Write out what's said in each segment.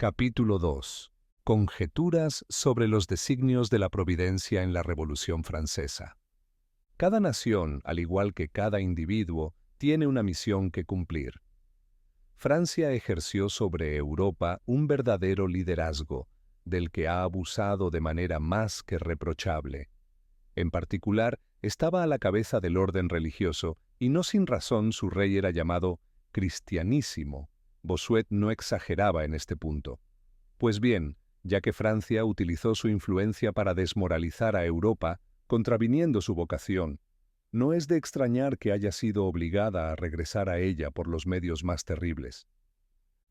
Capítulo 2. Conjeturas sobre los designios de la providencia en la Revolución Francesa. Cada nación, al igual que cada individuo, tiene una misión que cumplir. Francia ejerció sobre Europa un verdadero liderazgo, del que ha abusado de manera más que reprochable. En particular, estaba a la cabeza del orden religioso, y no sin razón su rey era llamado cristianísimo. Bossuet no exageraba en este punto. Pues bien, ya que Francia utilizó su influencia para desmoralizar a Europa, contraviniendo su vocación, no es de extrañar que haya sido obligada a regresar a ella por los medios más terribles.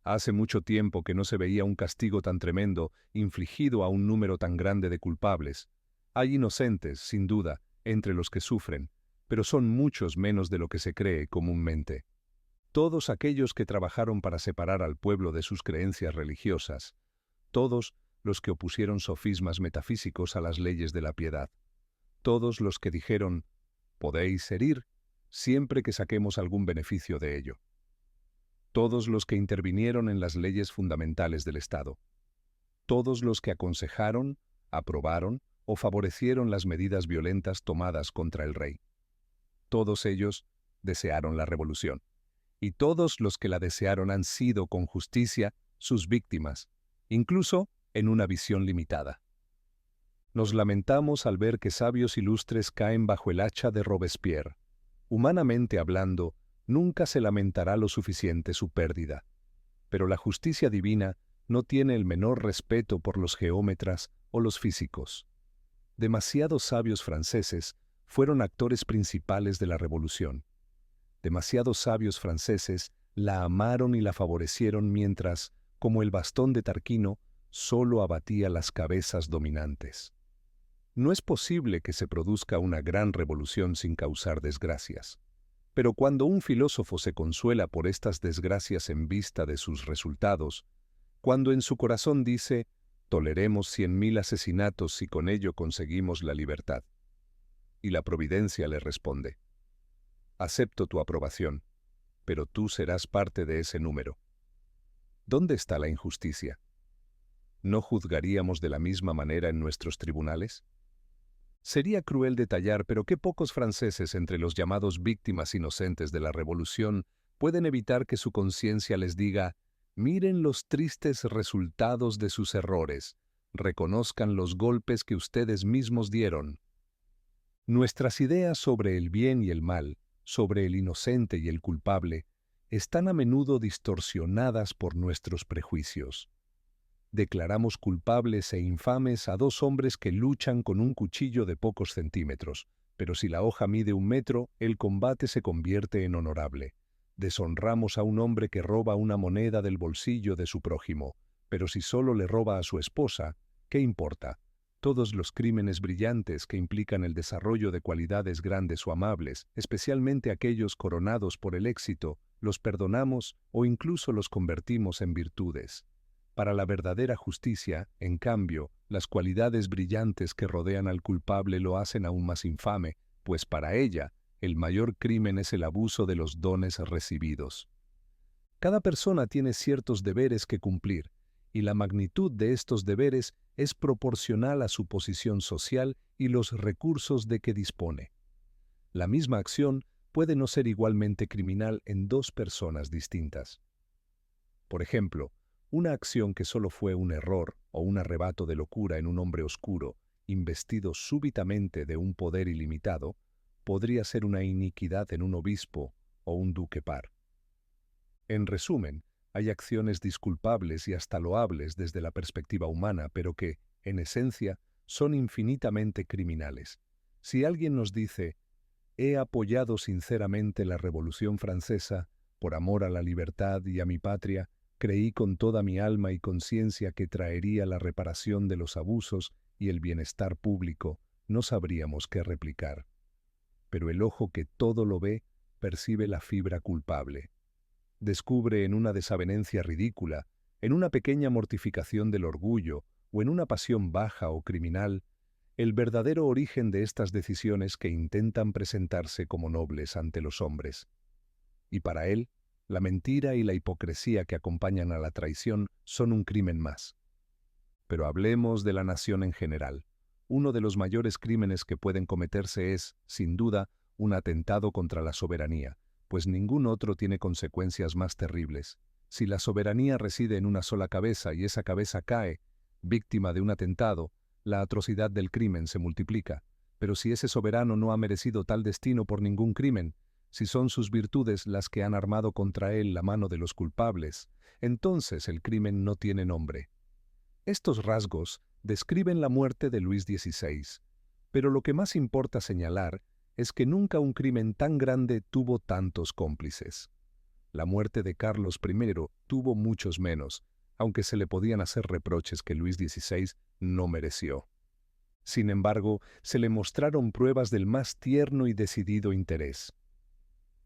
Hace mucho tiempo que no se veía un castigo tan tremendo infligido a un número tan grande de culpables. Hay inocentes, sin duda, entre los que sufren, pero son muchos menos de lo que se cree comúnmente. Todos aquellos que trabajaron para separar al pueblo de sus creencias religiosas, todos los que opusieron sofismas metafísicos a las leyes de la piedad, todos los que dijeron, podéis herir, siempre que saquemos algún beneficio de ello, todos los que intervinieron en las leyes fundamentales del Estado, todos los que aconsejaron, aprobaron o favorecieron las medidas violentas tomadas contra el rey. Todos ellos desearon la revolución. Y todos los que la desearon han sido, con justicia, sus víctimas, incluso en una visión limitada. Nos lamentamos al ver que sabios ilustres caen bajo el hacha de Robespierre. Humanamente hablando, nunca se lamentará lo suficiente su pérdida. Pero la justicia divina no tiene el menor respeto por los geómetras o los físicos. Demasiados sabios franceses fueron actores principales de la revolución. Demasiados sabios franceses la amaron y la favorecieron mientras, como el bastón de Tarquino, solo abatía las cabezas dominantes. No es posible que se produzca una gran revolución sin causar desgracias. Pero cuando un filósofo se consuela por estas desgracias en vista de sus resultados, cuando en su corazón dice, toleremos 100.000 asesinatos si con ello conseguimos la libertad, y la providencia le responde, acepto tu aprobación, pero tú serás parte de ese número. ¿Dónde está la injusticia? ¿No juzgaríamos de la misma manera en nuestros tribunales? Sería cruel detallar, pero qué pocos franceses entre los llamados víctimas inocentes de la revolución pueden evitar que su conciencia les diga, miren los tristes resultados de sus errores, reconozcan los golpes que ustedes mismos dieron. Nuestras ideas sobre el bien y el mal, sobre el inocente y el culpable, están a menudo distorsionadas por nuestros prejuicios. Declaramos culpables e infames a dos hombres que luchan con un cuchillo de pocos centímetros, pero si la hoja mide 1 metro, el combate se convierte en honorable. Deshonramos a un hombre que roba una moneda del bolsillo de su prójimo, pero si solo le roba a su esposa, ¿qué importa? Todos los crímenes brillantes que implican el desarrollo de cualidades grandes o amables, especialmente aquellos coronados por el éxito, los perdonamos o incluso los convertimos en virtudes. Para la verdadera justicia, en cambio, las cualidades brillantes que rodean al culpable lo hacen aún más infame, pues para ella, el mayor crimen es el abuso de los dones recibidos. Cada persona tiene ciertos deberes que cumplir, y la magnitud de estos deberes es proporcional a su posición social y los recursos de que dispone. La misma acción puede no ser igualmente criminal en dos personas distintas. Por ejemplo, una acción que solo fue un error o un arrebato de locura en un hombre oscuro, investido súbitamente de un poder ilimitado, podría ser una iniquidad en un obispo o un duque par. En resumen, hay acciones disculpables y hasta loables desde la perspectiva humana, pero que, en esencia, son infinitamente criminales. Si alguien nos dice, he apoyado sinceramente la Revolución Francesa, por amor a la libertad y a mi patria, creí con toda mi alma y conciencia que traería la reparación de los abusos y el bienestar público, no sabríamos qué replicar. Pero el ojo que todo lo ve, percibe la fibra culpable. Descubre en una desavenencia ridícula, en una pequeña mortificación del orgullo o en una pasión baja o criminal, el verdadero origen de estas decisiones que intentan presentarse como nobles ante los hombres. Y para él, La mentira y la hipocresía que acompañan a la traición son un crimen más. Pero hablemos de la nación en general. Uno de los mayores crímenes que pueden cometerse es, sin duda, un atentado contra la soberanía, pues ningún otro tiene consecuencias más terribles. Si la soberanía reside en una sola cabeza y esa cabeza cae, víctima de un atentado, la atrocidad del crimen se multiplica. Pero si ese soberano no ha merecido tal destino por ningún crimen, si son sus virtudes las que han armado contra él la mano de los culpables, entonces el crimen no tiene nombre. Estos rasgos describen la muerte de Luis XVI, pero lo que más importa señalar es que nunca un crimen tan grande tuvo tantos cómplices. La muerte de Carlos I tuvo muchos menos, aunque se le podían hacer reproches que Luis XVI no mereció. Sin embargo, se le mostraron pruebas del más tierno y decidido interés.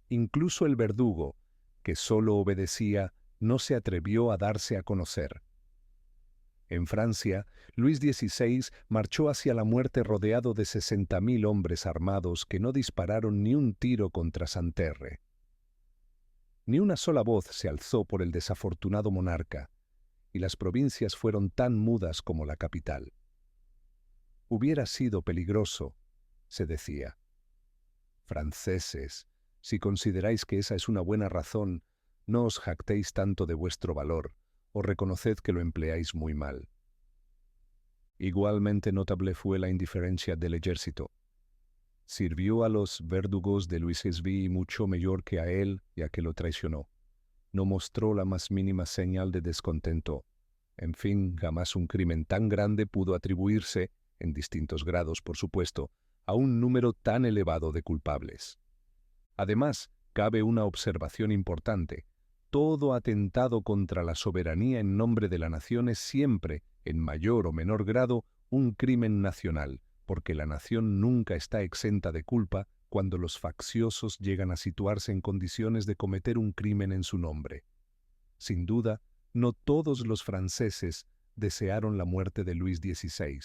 Incluso el verdugo, que solo obedecía, no se atrevió a darse a conocer. En Francia, Luis XVI marchó hacia la muerte rodeado de 60.000 hombres armados que no dispararon ni un tiro contra Santerre. Ni una sola voz se alzó por el desafortunado monarca, y las provincias fueron tan mudas como la capital. Hubiera sido peligroso, se decía. Franceses, si consideráis que esa es una buena razón, no os jactéis tanto de vuestro valor, o reconoced que lo empleáis muy mal. Igualmente notable fue la indiferencia del ejército. Sirvió a los verdugos de Luis XVI mucho mejor que a él, ya que lo traicionó. No mostró la más mínima señal de descontento. En fin, jamás un crimen tan grande pudo atribuirse, en distintos grados por supuesto, a un número tan elevado de culpables. Además, cabe una observación importante. Todo atentado contra la soberanía en nombre de la nación es siempre, en mayor o menor grado, un crimen nacional, porque la nación nunca está exenta de culpa cuando los facciosos llegan a situarse en condiciones de cometer un crimen en su nombre. Sin duda, no todos los franceses desearon la muerte de Luis XVI,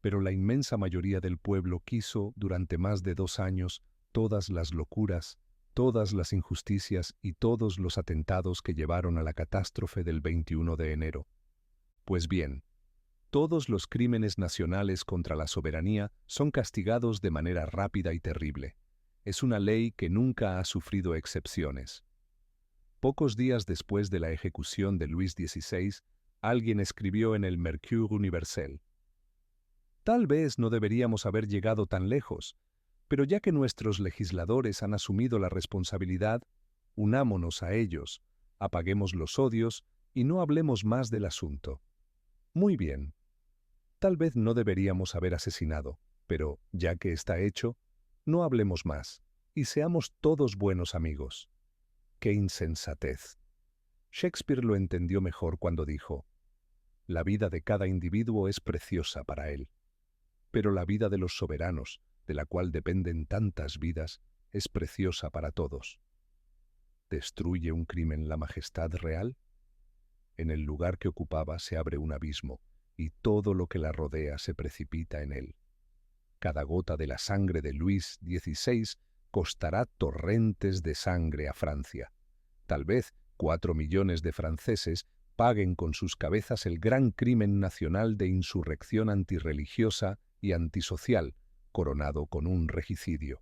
pero la inmensa mayoría del pueblo quiso, durante más de 2 años, todas las locuras, todas las injusticias y todos los atentados que llevaron a la catástrofe del 21 de enero. Pues bien, todos los crímenes nacionales contra la soberanía son castigados de manera rápida y terrible. Es una ley que nunca ha sufrido excepciones. Pocos días después de la ejecución de Luis XVI, alguien escribió en el Mercure Universel: «Tal vez no deberíamos haber llegado tan lejos, pero ya que nuestros legisladores han asumido la responsabilidad, unámonos a ellos, apaguemos los odios y no hablemos más del asunto». Muy bien. Tal vez no deberíamos haber asesinado, pero, ya que está hecho, no hablemos más, y seamos todos buenos amigos. ¡Qué insensatez! Shakespeare lo entendió mejor cuando dijo: «La vida de cada individuo es preciosa para él, pero la vida de los soberanos, de la cual dependen tantas vidas, es preciosa para todos». ¿Destruye un crimen la majestad real? En el lugar que ocupaba se abre un abismo, y todo lo que la rodea se precipita en él. Cada gota de la sangre de Luis XVI costará torrentes de sangre a Francia. Tal vez 4 millones de franceses paguen con sus cabezas el gran crimen nacional de insurrección antirreligiosa y antisocial, coronado con un regicidio.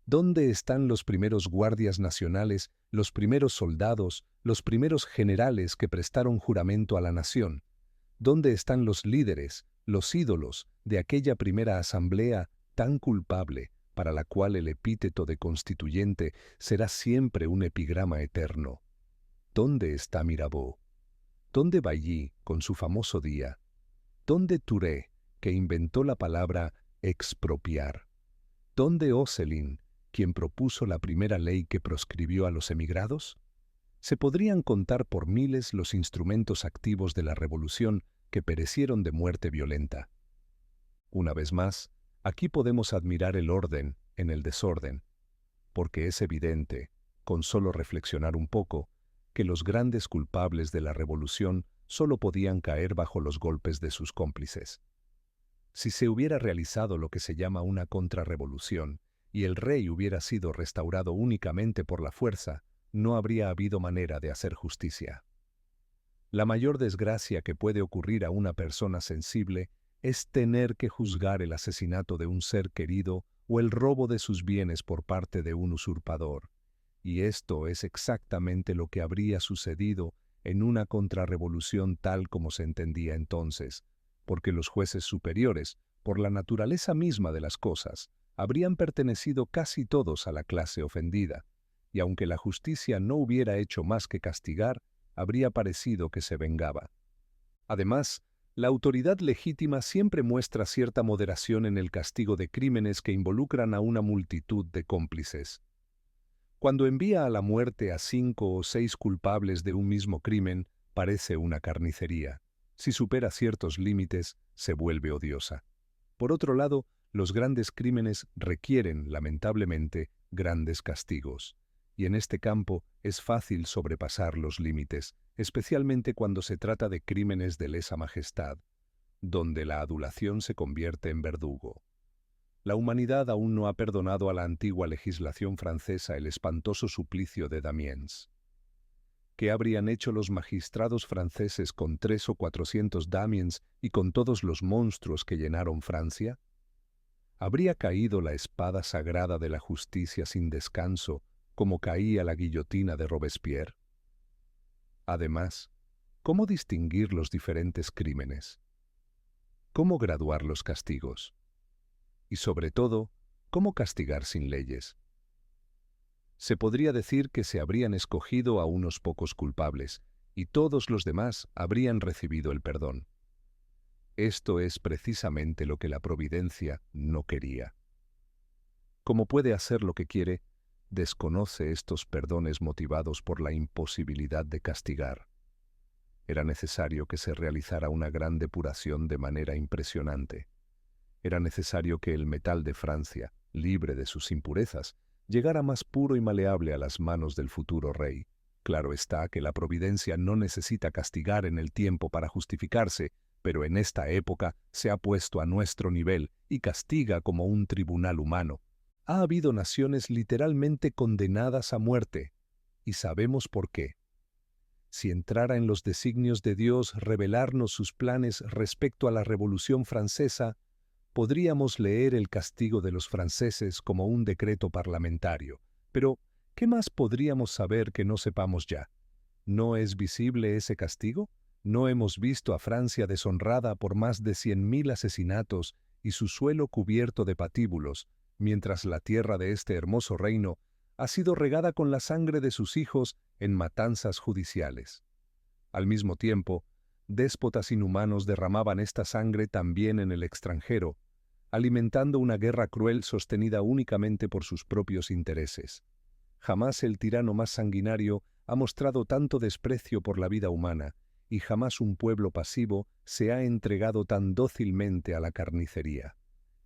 ¿Dónde están los primeros guardias nacionales, los primeros soldados, los primeros generales que prestaron juramento a la nación? ¿Dónde están los líderes, los ídolos de aquella primera asamblea tan culpable, para la cual el epíteto de constituyente será siempre un epigrama eterno? ¿Dónde está Mirabeau? ¿Dónde Bailly con su famoso día? ¿Dónde Touré, que inventó la palabra expropiar? ¿Dónde Ocelin, quien propuso la primera ley que proscribió a los emigrados? Se podrían contar por miles los instrumentos activos de la revolución que perecieron de muerte violenta. Una vez más, aquí podemos admirar el orden en el desorden, porque es evidente, con solo reflexionar un poco, que los grandes culpables de la revolución solo podían caer bajo los golpes de sus cómplices. Si se hubiera realizado lo que se llama una contrarrevolución, y el rey hubiera sido restaurado únicamente por la fuerza, no habría habido manera de hacer justicia. La mayor desgracia que puede ocurrir a una persona sensible es tener que juzgar el asesinato de un ser querido o el robo de sus bienes por parte de un usurpador. Y esto es exactamente lo que habría sucedido en una contrarrevolución tal como se entendía entonces, porque los jueces superiores, por la naturaleza misma de las cosas, habrían pertenecido casi todos a la clase ofendida, y aunque la justicia no hubiera hecho más que castigar, habría parecido que se vengaba. Además, la autoridad legítima siempre muestra cierta moderación en el castigo de crímenes que involucran a una multitud de cómplices. Cuando envía a la muerte a 5 o 6 culpables de un mismo crimen, parece una carnicería. Si supera ciertos límites, se vuelve odiosa. Por otro lado, los grandes crímenes requieren, lamentablemente, grandes castigos. Y en este campo es fácil sobrepasar los límites, especialmente cuando se trata de crímenes de lesa majestad, donde la adulación se convierte en verdugo. La humanidad aún no ha perdonado a la antigua legislación francesa el espantoso suplicio de Damiens. ¿Qué habrían hecho los magistrados franceses con 300 o 400 Damiens y con todos los monstruos que llenaron Francia? ¿Habría caído la espada sagrada de la justicia sin descanso, como caía la guillotina de Robespierre? Además, ¿cómo distinguir los diferentes crímenes? ¿Cómo graduar los castigos? Y sobre todo, ¿cómo castigar sin leyes? Se podría decir que se habrían escogido a unos pocos culpables, y todos los demás habrían recibido el perdón. Esto es precisamente lo que la providencia no quería. Como puede hacer lo que quiere, desconoce estos perdones motivados por la imposibilidad de castigar. Era necesario que se realizara una gran depuración de manera impresionante. Era necesario que el metal de Francia, libre de sus impurezas, llegara más puro y maleable a las manos del futuro rey. Claro está que la providencia no necesita castigar en el tiempo para justificarse, pero en esta época se ha puesto a nuestro nivel y castiga como un tribunal humano. Ha habido naciones literalmente condenadas a muerte, y sabemos por qué. Si entrara en los designios de Dios revelarnos sus planes respecto a la Revolución Francesa, podríamos leer el castigo de los franceses como un decreto parlamentario. Pero, ¿qué más podríamos saber que no sepamos ya? ¿No es visible ese castigo? ¿No hemos visto a Francia deshonrada por más de 100.000 asesinatos y su suelo cubierto de patíbulos, mientras la tierra de este hermoso reino ha sido regada con la sangre de sus hijos en matanzas judiciales? Al mismo tiempo, déspotas inhumanos derramaban esta sangre también en el extranjero, alimentando una guerra cruel sostenida únicamente por sus propios intereses. Jamás el tirano más sanguinario ha mostrado tanto desprecio por la vida humana, y jamás un pueblo pasivo se ha entregado tan dócilmente a la carnicería.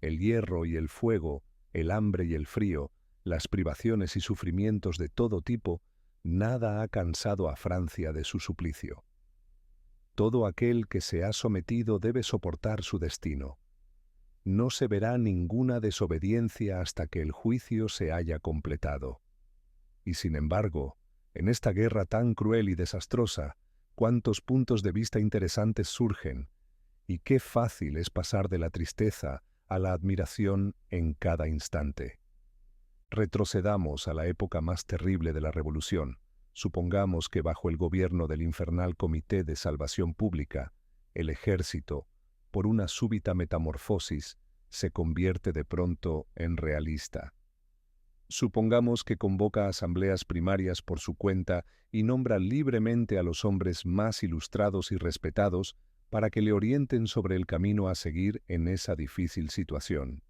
El hierro y el fuego, el hambre y el frío, las privaciones y sufrimientos de todo tipo, nada ha cansado a Francia de su suplicio. Todo aquel que se ha sometido debe soportar su destino. No se verá ninguna desobediencia hasta que el juicio se haya completado. Y sin embargo, en esta guerra tan cruel y desastrosa, cuántos puntos de vista interesantes surgen, y qué fácil es pasar de la tristeza a la admiración en cada instante. Retrocedamos a la época más terrible de la Revolución. Supongamos que bajo el gobierno del infernal Comité de Salvación Pública, el ejército, por una súbita metamorfosis, se convierte de pronto en realista. Supongamos que convoca asambleas primarias por su cuenta y nombra libremente a los hombres más ilustrados y respetados para que le orienten sobre el camino a seguir en esa difícil situación.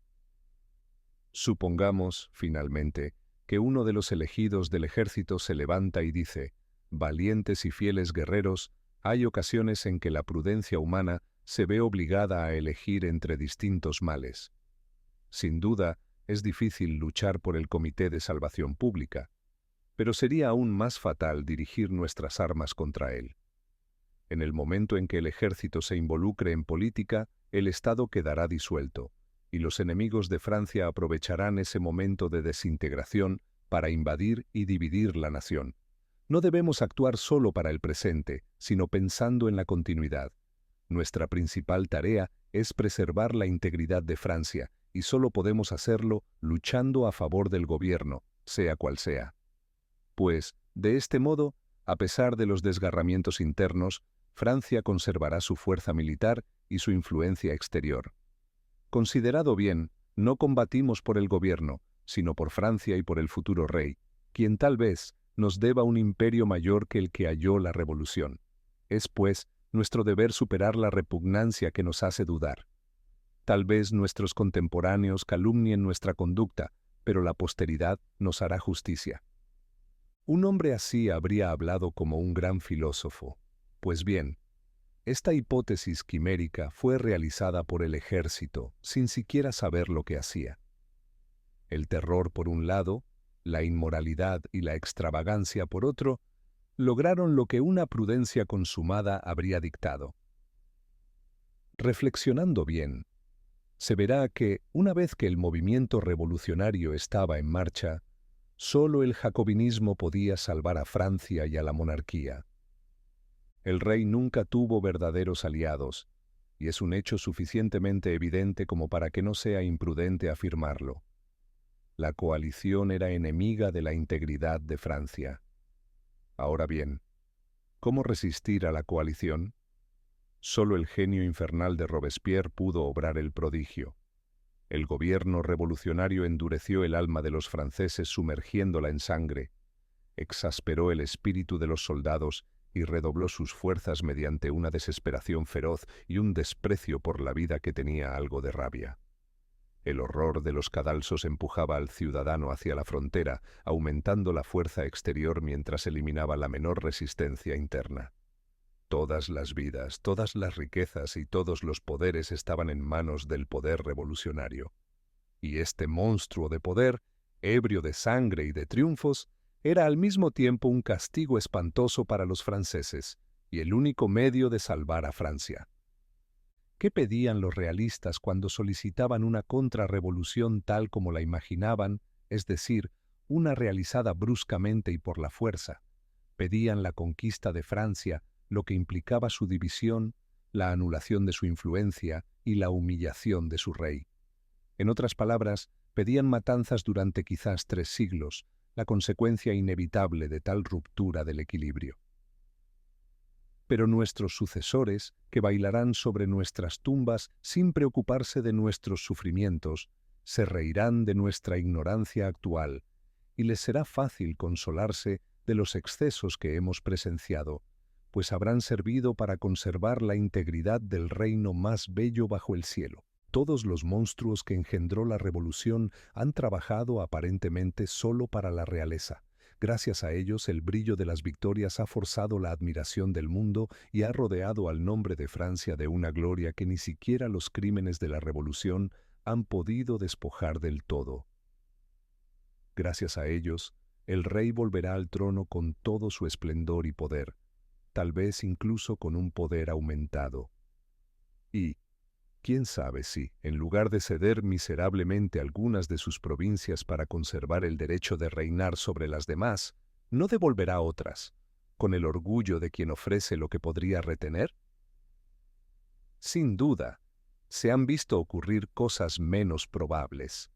Supongamos, finalmente, que uno de los elegidos del ejército se levanta y dice: «Valientes y fieles guerreros, hay ocasiones en que la prudencia humana se ve obligada a elegir entre distintos males. Sin duda, es difícil luchar por el Comité de Salvación Pública, pero sería aún más fatal dirigir nuestras armas contra él. En el momento en que el ejército se involucre en política, el Estado quedará disuelto, y los enemigos de Francia aprovecharán ese momento de desintegración para invadir y dividir la nación. No debemos actuar solo para el presente, sino pensando en la continuidad. Nuestra principal tarea es preservar la integridad de Francia, y solo podemos hacerlo luchando a favor del gobierno, sea cual sea. Pues, de este modo, a pesar de los desgarramientos internos, Francia conservará su fuerza militar y su influencia exterior. Considerado bien, no combatimos por el gobierno, sino por Francia y por el futuro rey, quien tal vez nos deba un imperio mayor que el que halló la revolución. Es, pues, nuestro deber superar la repugnancia que nos hace dudar. Tal vez nuestros contemporáneos calumnien nuestra conducta, pero la posteridad nos hará justicia. Un hombre así habría hablado como un gran filósofo. Pues bien, esta hipótesis quimérica fue realizada por el ejército sin siquiera saber lo que hacía. El terror por un lado, la inmoralidad y la extravagancia por otro, lograron lo que una prudencia consumada habría dictado. Reflexionando bien, se verá que, una vez que el movimiento revolucionario estaba en marcha, solo el jacobinismo podía salvar a Francia y a la monarquía. El rey nunca tuvo verdaderos aliados, y es un hecho suficientemente evidente como para que no sea imprudente afirmarlo. La coalición era enemiga de la integridad de Francia. Ahora bien, ¿cómo resistir a la coalición? Solo el genio infernal de Robespierre pudo obrar el prodigio. El gobierno revolucionario endureció el alma de los franceses sumergiéndola en sangre, exasperó el espíritu de los soldados y redobló sus fuerzas mediante una desesperación feroz y un desprecio por la vida que tenía algo de rabia. El horror de los cadalsos empujaba al ciudadano hacia la frontera, aumentando la fuerza exterior mientras eliminaba la menor resistencia interna. Todas las vidas, todas las riquezas y todos los poderes estaban en manos del poder revolucionario. Y este monstruo de poder, ebrio de sangre y de triunfos, era al mismo tiempo un castigo espantoso para los franceses y el único medio de salvar a Francia. ¿Qué pedían los realistas cuando solicitaban una contrarrevolución tal como la imaginaban, es decir, una realizada bruscamente y por la fuerza? Pedían la conquista de Francia, lo que implicaba su división, la anulación de su influencia y la humillación de su rey. En otras palabras, pedían matanzas durante quizás 3 siglos, la consecuencia inevitable de tal ruptura del equilibrio. Pero nuestros sucesores, que bailarán sobre nuestras tumbas sin preocuparse de nuestros sufrimientos, se reirán de nuestra ignorancia actual, y les será fácil consolarse de los excesos que hemos presenciado, pues habrán servido para conservar la integridad del reino más bello bajo el cielo. Todos los monstruos que engendró la revolución han trabajado aparentemente solo para la realeza. Gracias a ellos, el brillo de las victorias ha forzado la admiración del mundo y ha rodeado al nombre de Francia de una gloria que ni siquiera los crímenes de la revolución han podido despojar del todo. Gracias a ellos, el rey volverá al trono con todo su esplendor y poder, tal vez incluso con un poder aumentado. Y, quién sabe si, en lugar de ceder miserablemente algunas de sus provincias para conservar el derecho de reinar sobre las demás, ¿no devolverá otras, con el orgullo de quien ofrece lo que podría retener? Sin duda, se han visto ocurrir cosas menos probables.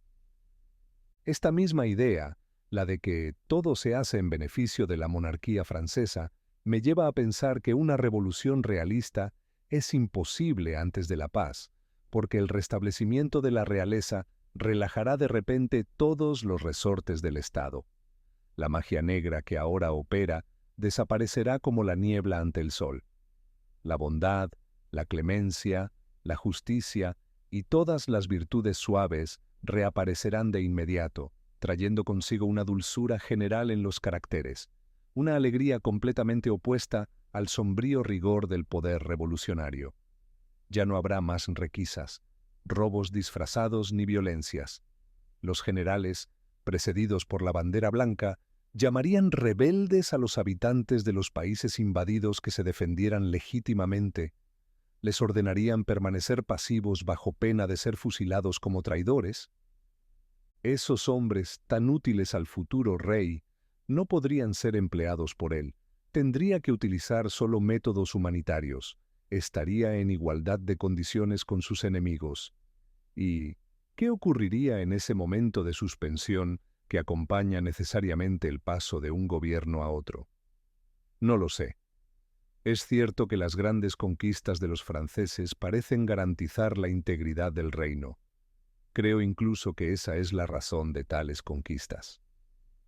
Esta misma idea, la de que todo se hace en beneficio de la monarquía francesa, me lleva a pensar que una revolución realista es imposible antes de la paz, porque el restablecimiento de la realeza relajará de repente todos los resortes del Estado. La magia negra que ahora opera desaparecerá como la niebla ante el sol. La bondad, la clemencia, la justicia y todas las virtudes suaves reaparecerán de inmediato, trayendo consigo una dulzura general en los caracteres, una alegría completamente opuesta al sombrío rigor del poder revolucionario. Ya no habrá más requisas, robos disfrazados ni violencias. Los generales, precedidos por la bandera blanca, llamarían rebeldes a los habitantes de los países invadidos que se defendieran legítimamente. Les ordenarían permanecer pasivos bajo pena de ser fusilados como traidores. Esos hombres, tan útiles al futuro rey, no podrían ser empleados por él. Tendría que utilizar solo métodos humanitarios. Estaría en igualdad de condiciones con sus enemigos. ¿Y qué ocurriría en ese momento de suspensión que acompaña necesariamente el paso de un gobierno a otro? No lo sé. Es cierto que las grandes conquistas de los franceses parecen garantizar la integridad del reino. Creo incluso que esa es la razón de tales conquistas.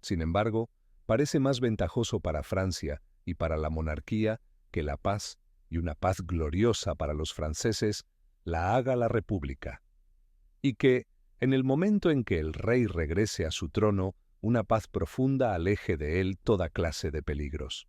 Sin embargo, parece más ventajoso para Francia y para la monarquía que la paz, y una paz gloriosa para los franceses, la haga la República. Y que, en el momento en que el rey regrese a su trono, una paz profunda aleje de él toda clase de peligros.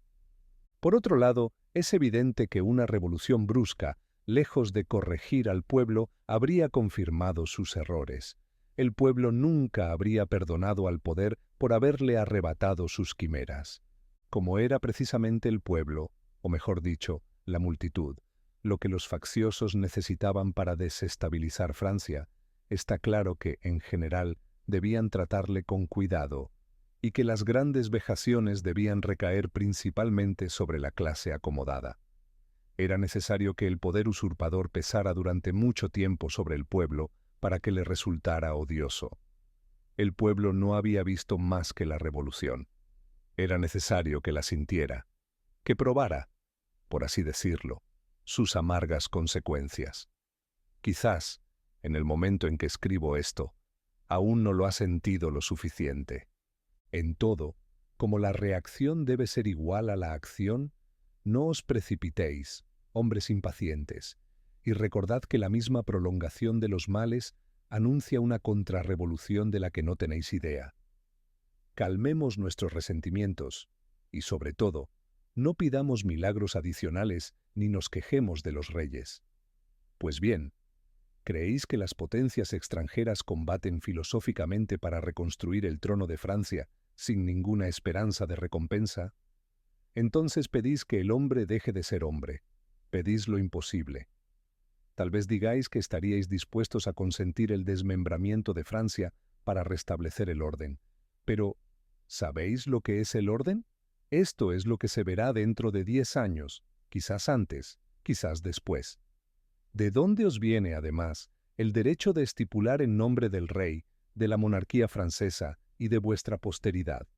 Por otro lado, es evidente que una revolución brusca, lejos de corregir al pueblo, habría confirmado sus errores. El pueblo nunca habría perdonado al poder por haberle arrebatado sus quimeras. Como era precisamente el pueblo, o mejor dicho, la multitud, lo que los facciosos necesitaban para desestabilizar Francia, está claro que, en general, debían tratarle con cuidado, y que las grandes vejaciones debían recaer principalmente sobre la clase acomodada. Era necesario que el poder usurpador pesara durante mucho tiempo sobre el pueblo para que le resultara odioso. El pueblo no había visto más que la revolución. Era necesario que la sintiera, que probara, por así decirlo, sus amargas consecuencias. Quizás, en el momento en que escribo esto, aún no lo ha sentido lo suficiente. En todo, como la reacción debe ser igual a la acción, no os precipitéis, hombres impacientes, y recordad que la misma prolongación de los males anuncia una contrarrevolución de la que no tenéis idea. Calmemos nuestros resentimientos, y sobre todo, no pidamos milagros adicionales ni nos quejemos de los reyes. Pues bien, ¿creéis que las potencias extranjeras combaten filosóficamente para reconstruir el trono de Francia sin ninguna esperanza de recompensa? Entonces pedís que el hombre deje de ser hombre. Pedís lo imposible. Tal vez digáis que estaríais dispuestos a consentir el desmembramiento de Francia para restablecer el orden. Pero, ¿sabéis lo que es el orden? Esto es lo que se verá dentro de 10 años, quizás antes, quizás después. ¿De dónde os viene, además, el derecho de estipular en nombre del rey, de la monarquía francesa y de vuestra posteridad?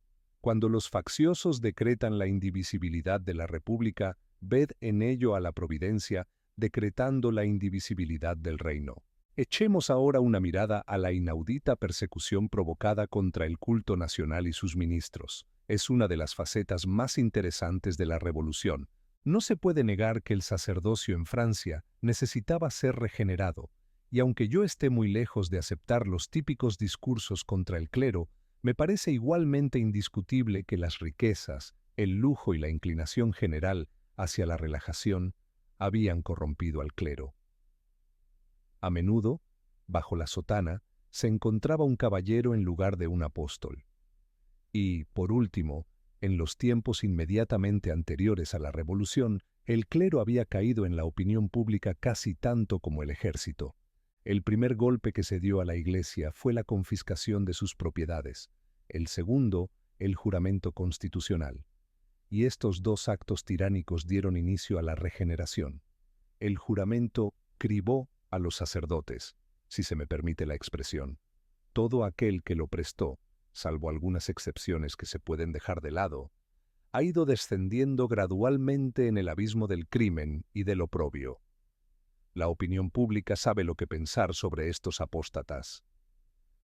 Cuando los facciosos decretan la indivisibilidad de la República, ved en ello a la providencia, decretando la indivisibilidad del reino. Echemos ahora una mirada a la inaudita persecución provocada contra el culto nacional y sus ministros. Es una de las facetas más interesantes de la revolución. No se puede negar que el sacerdocio en Francia necesitaba ser regenerado, y aunque yo esté muy lejos de aceptar los típicos discursos contra el clero, me parece igualmente indiscutible que las riquezas, el lujo y la inclinación general hacia la relajación habían corrompido al clero. A menudo, bajo la sotana, se encontraba un caballero en lugar de un apóstol. Y, por último, en los tiempos inmediatamente anteriores a la Revolución, el clero había caído en la opinión pública casi tanto como el ejército. El primer golpe que se dio a la Iglesia fue la confiscación de sus propiedades, el segundo, el juramento constitucional. Y estos dos actos tiránicos dieron inicio a la regeneración. El juramento cribó a los sacerdotes, si se me permite la expresión. Todo aquel que lo prestó, salvo algunas excepciones que se pueden dejar de lado, ha ido descendiendo gradualmente en el abismo del crimen y del oprobio. La opinión pública sabe lo que pensar sobre estos apóstatas.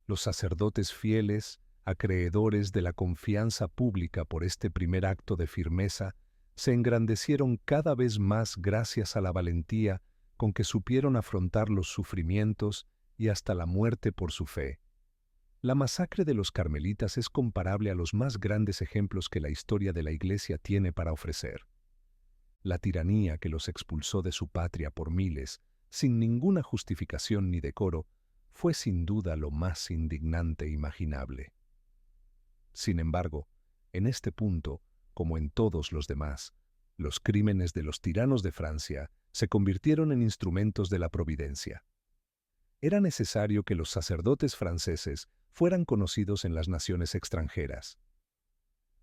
Los sacerdotes fieles, acreedores de la confianza pública por este primer acto de firmeza, se engrandecieron cada vez más gracias a la valentía con que supieron afrontar los sufrimientos y hasta la muerte por su fe. La masacre de los carmelitas es comparable a los más grandes ejemplos que la historia de la Iglesia tiene para ofrecer. La tiranía que los expulsó de su patria por miles, sin ninguna justificación ni decoro, fue sin duda lo más indignante imaginable. Sin embargo, en este punto, como en todos los demás, los crímenes de los tiranos de Francia se convirtieron en instrumentos de la providencia. Era necesario que los sacerdotes franceses fueran conocidos en las naciones extranjeras.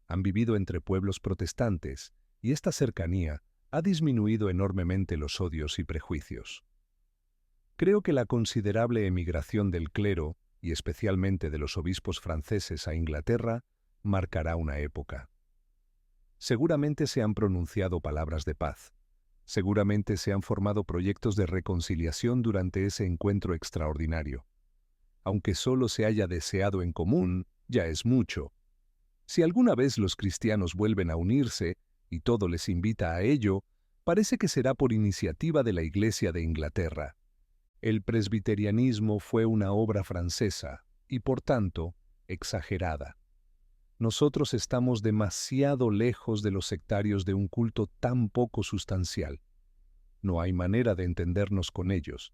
Han vivido entre pueblos protestantes, y esta cercanía ha disminuido enormemente los odios y prejuicios. Creo que la considerable emigración del clero, y especialmente de los obispos franceses a Inglaterra, marcará una época. Seguramente se han pronunciado palabras de paz. Seguramente se han formado proyectos de reconciliación durante ese encuentro extraordinario. Aunque solo se haya deseado en común, ya es mucho. Si alguna vez los cristianos vuelven a unirse, y todo les invita a ello, parece que será por iniciativa de la Iglesia de Inglaterra. El presbiterianismo fue una obra francesa, y por tanto, exagerada. Nosotros estamos demasiado lejos de los sectarios de un culto tan poco sustancial. No hay manera de entendernos con ellos,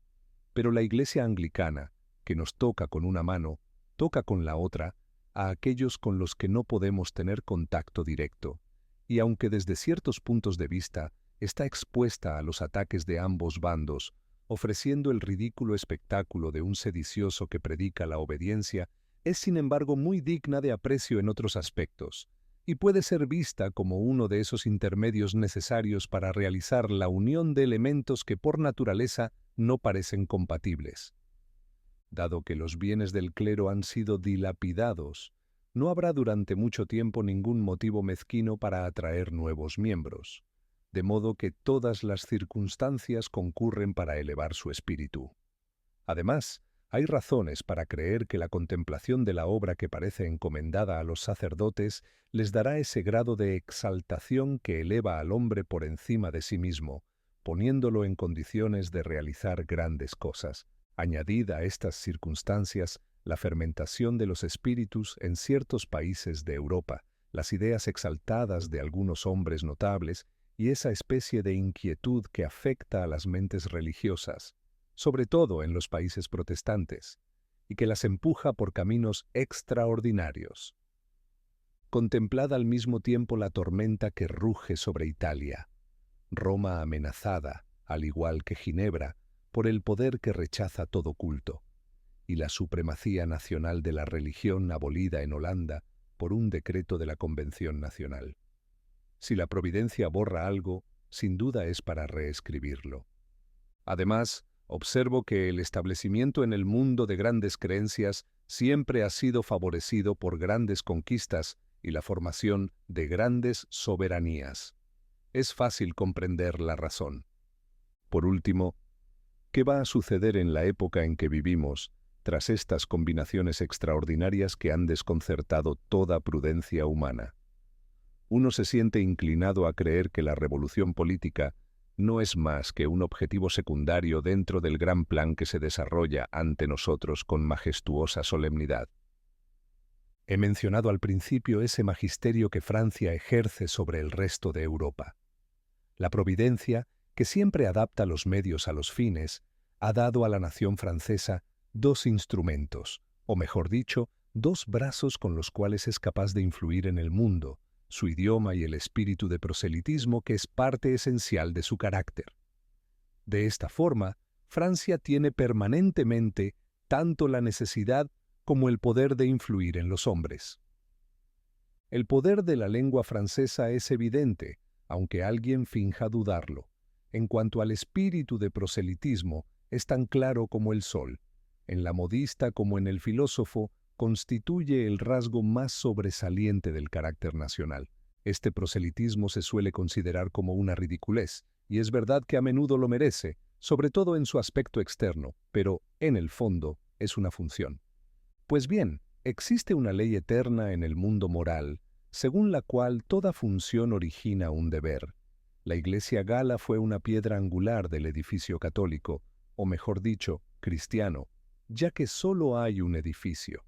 pero la Iglesia anglicana, que nos toca con una mano, toca con la otra a aquellos con los que no podemos tener contacto directo, y aunque desde ciertos puntos de vista está expuesta a los ataques de ambos bandos, ofreciendo el ridículo espectáculo de un sedicioso que predica la obediencia, es sin embargo muy digna de aprecio en otros aspectos, y puede ser vista como uno de esos intermedios necesarios para realizar la unión de elementos que por naturaleza no parecen compatibles. Dado que los bienes del clero han sido dilapidados, no habrá durante mucho tiempo ningún motivo mezquino para atraer nuevos miembros, de modo que todas las circunstancias concurren para elevar su espíritu. Además, hay razones para creer que la contemplación de la obra que parece encomendada a los sacerdotes les dará ese grado de exaltación que eleva al hombre por encima de sí mismo, poniéndolo en condiciones de realizar grandes cosas. Añadid a estas circunstancias la fermentación de los espíritus en ciertos países de Europa, las ideas exaltadas de algunos hombres notables y esa especie de inquietud que afecta a las mentes religiosas, sobre todo en los países protestantes, y que las empuja por caminos extraordinarios. Contemplad al mismo tiempo la tormenta que ruge sobre Italia, Roma amenazada, al igual que Ginebra, por el poder que rechaza todo culto, y la supremacía nacional de la religión abolida en Holanda por un decreto de la Convención Nacional. Si la providencia borra algo, sin duda es para reescribirlo. Además, observo que el establecimiento en el mundo de grandes creencias siempre ha sido favorecido por grandes conquistas y la formación de grandes soberanías. Es fácil comprender la razón. Por último, ¿qué va a suceder en la época en que vivimos, tras estas combinaciones extraordinarias que han desconcertado toda prudencia humana? Uno se siente inclinado a creer que la revolución política no es más que un objetivo secundario dentro del gran plan que se desarrolla ante nosotros con majestuosa solemnidad. He mencionado al principio ese magisterio que Francia ejerce sobre el resto de Europa. La providencia, que siempre adapta los medios a los fines, ha dado a la nación francesa dos instrumentos, o mejor dicho, dos brazos con los cuales es capaz de influir en el mundo, su idioma y el espíritu de proselitismo que es parte esencial de su carácter. De esta forma, Francia tiene permanentemente tanto la necesidad como el poder de influir en los hombres. El poder de la lengua francesa es evidente, aunque alguien finja dudarlo. En cuanto al espíritu de proselitismo, es tan claro como el sol. En la modista como en el filósofo, constituye el rasgo más sobresaliente del carácter nacional. Este proselitismo se suele considerar como una ridiculez, y es verdad que a menudo lo merece, sobre todo en su aspecto externo, pero, en el fondo, es una función. Pues bien, existe una ley eterna en el mundo moral, según la cual toda función origina un deber. La Iglesia gala fue una piedra angular del edificio católico, o mejor dicho, cristiano, ya que solo hay un edificio.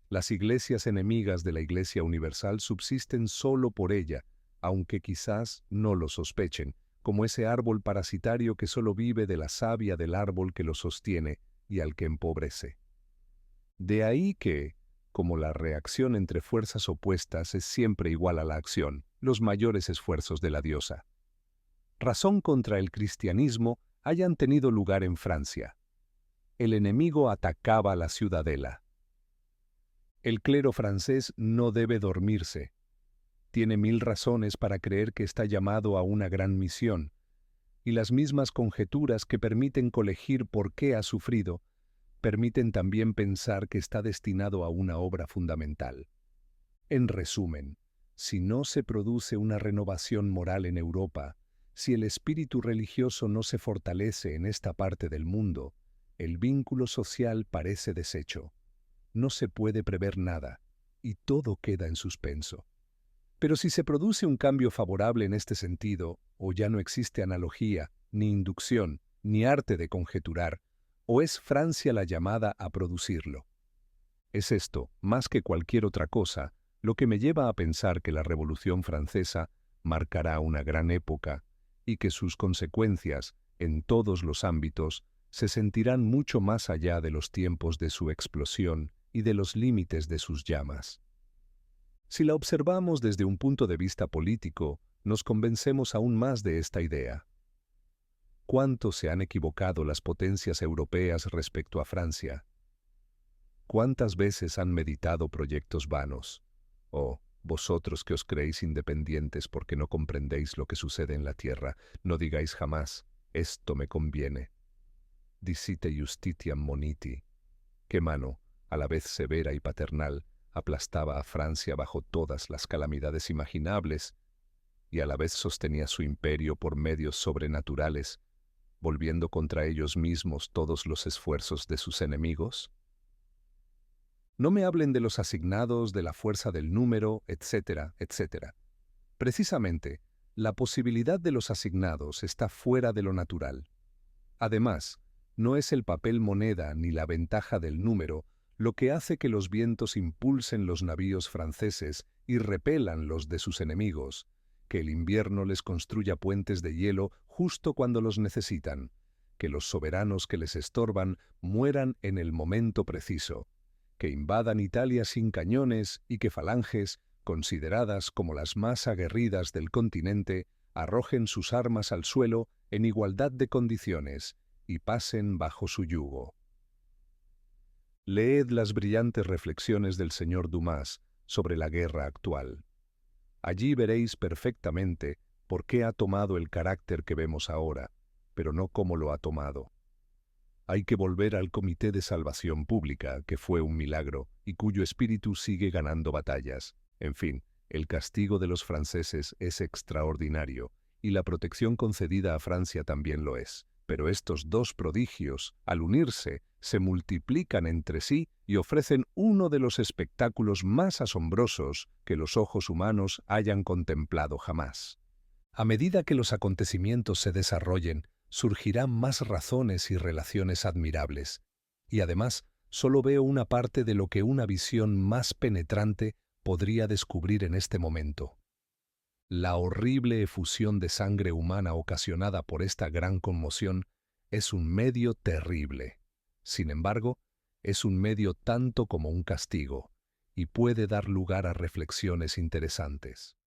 Las iglesias enemigas de la Iglesia universal subsisten solo por ella, aunque quizás no lo sospechen, como ese árbol parasitario que solo vive de la savia del árbol que lo sostiene y al que empobrece. De ahí que, como la reacción entre fuerzas opuestas es siempre igual a la acción, los mayores esfuerzos de la diosa. Razón contra el cristianismo hayan tenido lugar en Francia. El enemigo atacaba la ciudadela. El clero francés no debe dormirse, tiene 1000 razones para creer que está llamado a una gran misión, y las mismas conjeturas que permiten colegir por qué ha sufrido, permiten también pensar que está destinado a una obra fundamental. En resumen, si no se produce una renovación moral en Europa, si el espíritu religioso no se fortalece en esta parte del mundo, el vínculo social parece deshecho. No se puede prever nada, y todo queda en suspenso. Pero si se produce un cambio favorable en este sentido, o ya no existe analogía, ni inducción, ni arte de conjeturar, o es Francia la llamada a producirlo. Es esto, más que cualquier otra cosa, lo que me lleva a pensar que la Revolución Francesa marcará una gran época y que sus consecuencias, en todos los ámbitos, se sentirán mucho más allá de los tiempos de su explosión y de los límites de sus llamas. Si la observamos desde un punto de vista político, nos convencemos aún más de esta idea. ¿Cuánto se han equivocado las potencias europeas respecto a Francia? ¿Cuántas veces han meditado proyectos vanos? Oh, vosotros que os creéis independientes porque no comprendéis lo que sucede en la tierra, no digáis jamás, esto me conviene. Dicite justitiam moniti. ¿Qué mano, a la vez severa y paternal, aplastaba a Francia bajo todas las calamidades imaginables y a la vez sostenía su imperio por medios sobrenaturales, volviendo contra ellos mismos todos los esfuerzos de sus enemigos? No me hablen de los asignados, de la fuerza del número, etcétera, etcétera. Precisamente, la posibilidad de los asignados está fuera de lo natural. Además, no es el papel moneda ni la ventaja del número lo que hace que los vientos impulsen los navíos franceses y repelan los de sus enemigos, que el invierno les construya puentes de hielo justo cuando los necesitan, que los soberanos que les estorban mueran en el momento preciso, que invadan Italia sin cañones y que falanges, consideradas como las más aguerridas del continente, arrojen sus armas al suelo en igualdad de condiciones y pasen bajo su yugo. Leed las brillantes reflexiones del señor Dumas sobre la guerra actual. Allí veréis perfectamente por qué ha tomado el carácter que vemos ahora, pero no cómo lo ha tomado. Hay que volver al Comité de Salvación Pública, que fue un milagro y cuyo espíritu sigue ganando batallas. En fin, el castigo de los franceses es extraordinario, y la protección concedida a Francia también lo es. Pero estos dos prodigios, al unirse, se multiplican entre sí y ofrecen uno de los espectáculos más asombrosos que los ojos humanos hayan contemplado jamás. A medida que los acontecimientos se desarrollen, surgirán más razones y relaciones admirables, y además solo veo una parte de lo que una visión más penetrante podría descubrir en este momento. La horrible efusión de sangre humana ocasionada por esta gran conmoción es un medio terrible. Sin embargo, es un medio tanto como un castigo, y puede dar lugar a reflexiones interesantes.